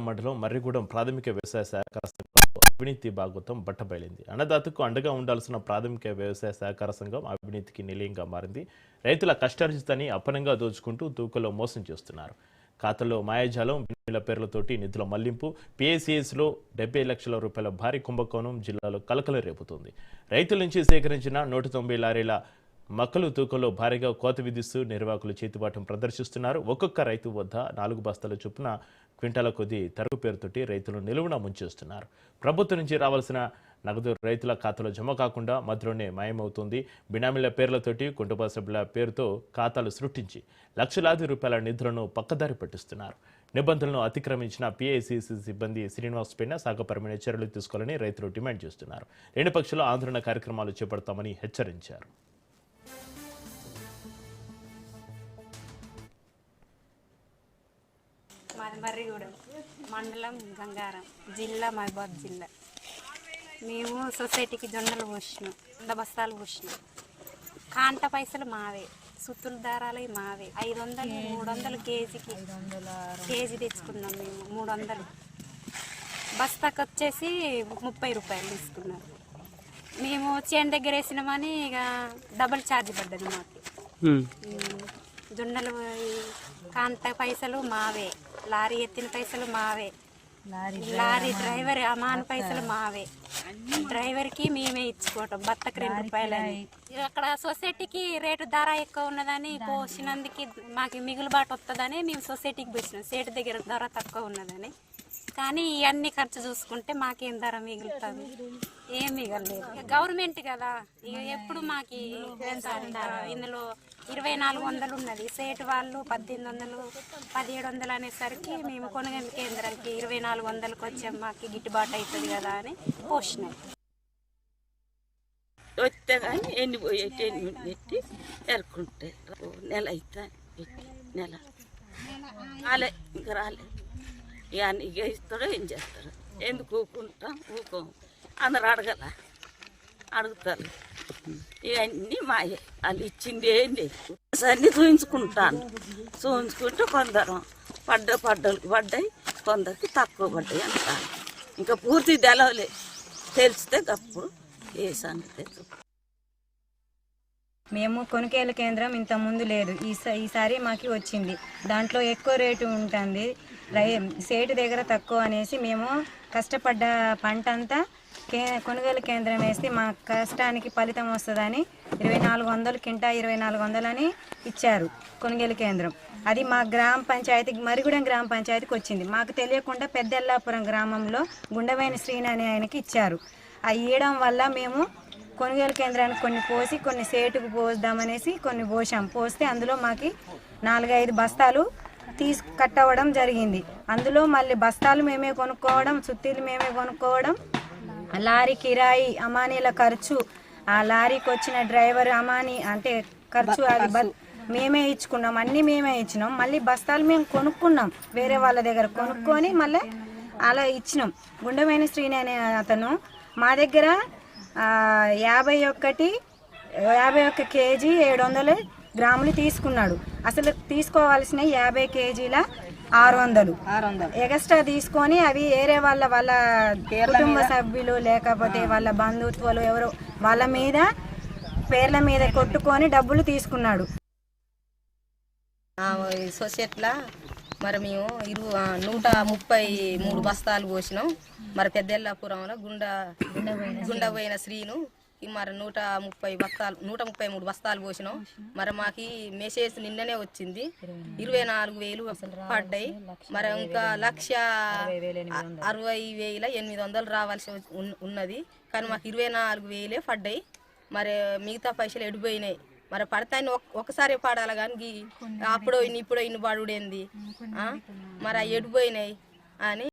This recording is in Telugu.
మండలం మర్రిగూడెం ప్రాథమిక వ్యవసాయ సహకార సంఘంలో అవినీతి భాగవతం బట్టబయలింది. అన్నదాతకు అండగా ఉండాల్సిన ప్రాథమిక వ్యవసాయ సహకార సంఘం అవినీతికి నిలయంగా మారింది. రైతుల కష్టార్జితాన్ని అప్పనంగా దోచుకుంటూ తూకలో మోసం చేస్తున్నారు. ఖాతాలో మాయాజాలం, బిల్లుల పేర్లతోటి నిధుల మళ్లింపు, పిఐసిఎస్లో 70 లక్షల రూపాయల భారీ కుంభకోణం జిల్లాలో కలకలం రేపుతోంది. రైతుల నుంచి సేకరించిన 190 లారీల మక్కలు తూకంలో భారీగా కోత విధిస్తూ నిర్వాహకులు చేతిబాటం ప్రదర్శిస్తున్నారు. ఒక్కొక్క రైతు వద్ద 4 బస్తాల చొప్పున క్వింటాల కొద్ది తరుగు పేరుతోటి రైతులు నిలువున ముంచేస్తున్నారు. ప్రభుత్వం నుంచి రావాల్సిన నగదు రైతుల ఖాతాలో జమ కాకుండా మధ్యలోనే మాయమవుతుంది. బినామీల పేర్లతోటి కుటుంబ సభ్యుల పేరుతో ఖాతాలు సృష్టించి లక్షలాది రూపాయల నిధులను పక్కదారి పట్టిస్తున్నారు. నిబంధనలను అతిక్రమించిన పిఐసిసి సిబ్బంది శ్రీనివాస్ పైన సాగపరమైన చర్యలు తీసుకోవాలని రైతులు డిమాండ్ చేస్తున్నారు. రెండు పక్షాలు ఆందోళన కార్యక్రమాలు చేపడతామని హెచ్చరించారు. మాది మర్రిగూడెం మండలం గంగారం, జిల్లా మహబూబాబాద్ జిల్లా. మేము సొసైటీకి జొన్నలు పోసినాం, 100 బస్తాలు పోసినాం. కాంట పైసలు మావే, సుత్తుల దారాలు మావే. 500 300 కేజీ తెచ్చుకున్నాం మేము. 300 బస్తాకు వచ్చేసి 30 రూపాయలు తీసుకున్నారు. మేము చేను దగ్గర వేసినామని ఇక డబుల్ ఛార్జ్ పడ్డది మాకు. జొన్నలు కాంట పైసలు మావే, లారీ ఎత్తిన పైసలు మావే, లారీ డ్రైవర్ అమాన్ పైసలు మావే. డ్రైవర్కి మేమే ఇచ్చుకోవటం, బత్తకు 2 రూపాయలని. అక్కడ సొసైటీకి రేటు ధర ఎక్కువ ఉన్నదని పోసినందుకు మాకు మిగులుబాటు వస్తుందని మేము సొసైటీకి పోసినాం. సేటు దగ్గర ధర తక్కువ ఉన్నదని. కానీ ఇవన్నీ ఖర్చు చూసుకుంటే మాకేం ధర మిగులుతుంది? ఏం మిగలలేదు. గవర్నమెంట్ కదా, ఇక ఎప్పుడు మాకు ఇందులో 2400 ఉన్నది. సేటు వాళ్ళు 1800 1700 అనేసరికి మేము కొనుగోలు కేంద్రానికి 2400కి వచ్చాం. మాకు గిట్టుబాటు అవుతుంది కదా అని పోసినాం. వస్తే కానీ ఎండిపోయేటి పెట్టి ఎరుకుంటే నెల అవుతా పెట్టి నెల రాలే, ఇంకా రాలే. ఇక ఇస్తాడో ఏం చేస్తాడు? ఎందుకు ఊకుంటాం? ఊకోం. అందరు అడగల, అడుగుతారు. ఇవన్నీ మాయే. వాళ్ళు ఇచ్చింది ఏంటి అన్నీ చూయించుకుంటాను. చూయించుకుంటే కొందరు పడ్డలకు పడ్డాయి, కొందరికి తక్కువ పడ్డాయి అంటారు. ఇంకా పూర్తి తెలవలే. తెలిస్తే అప్పుడు ఏ సంగతి. మేము కొనుగోలు కేంద్రం ఇంత ముందు లేదు, ఈసారి మాకు వచ్చింది. దాంట్లో ఎక్కువ రేటు ఉంటుంది, సేటు దగ్గర తక్కువ అనేసి మేము కష్టపడ్డ పంట అంతా కొనుగోలు కేంద్రం వేస్తే మా కష్టానికి ఫలితం వస్తుందని 2400 కింటా 2400 అని ఇచ్చారు కొనుగోలు కేంద్రం. అది మా గ్రామ పంచాయతీ మరిగూడెం గ్రామ పంచాయతీకి వచ్చింది. మాకు తెలియకుండా పెద్దెల్లాపురం గ్రామంలో గుండవైన శ్రీని అనే ఆయనకి ఇచ్చారు. అది ఇవ్వడం వల్ల మేము కొనుగోలు కేంద్రానికి కొన్ని పోసి కొన్ని సేటుకు పోద్దామనేసి కొన్ని పోస్తే అందులో మాకు 4-5 బస్తాలు కట్టవడం జరిగింది. అందులో మళ్ళీ బస్తాలు మేమే కొనుక్కోవడం, సుత్తీలు మేమే కొనుక్కోవడం, లారీ కిరాయి, అమానీల ఖర్చు, ఆ లారీకి వచ్చిన డ్రైవర్ అమానీ అంటే ఖర్చు అది మేమే ఇచ్చుకున్నాం. అన్నీ మేమే ఇచ్చినాం. మళ్ళీ బస్తాలు మేము కొనుక్కున్నాం, వేరే వాళ్ళ దగ్గర కొనుక్కొని మళ్ళీ అలా ఇచ్చినాం. గుండమైన శ్రీని అనే అతను మా దగ్గర 51 కేజీ 700 గ్రాములు తీసుకున్నాడు. అసలు తీసుకోవాల్సిన 50 కేజీల 600 ఎక్స్ట్రా తీసుకొని అవి వేరే వాళ్ళ కుటుంబ సభ్యులు లేకపోతే వాళ్ళ బంధుత్వాలు ఎవరో వాళ్ళ మీద పేర్ల మీద కొట్టుకొని డబ్బులు తీసుకున్నాడు. సొసైటీలో మరి మేము 133 బస్తాలు పోసినాం. మరి పెద్దెల్లాపురంలో గుండపోయిన శ్రీను మరి 133 బస్తాలు పోసినాం. మరి మాకు మెసేజ్ నిన్ననే వచ్చింది, 24,000 పడ్డాయి. మరి ఇంకా 1,60,800 రావాల్సి ఉన్నది. కానీ మాకు 24,000 పడ్డాయి. మరి మిగతా పైసలు ఎడిపోయినాయి. మరి పడతాయని ఒకసారి పడాలి కానీ అప్పుడో ఇప్పుడు ఇన్ని పడుడేంది? మరి ఎడిపోయినాయి అని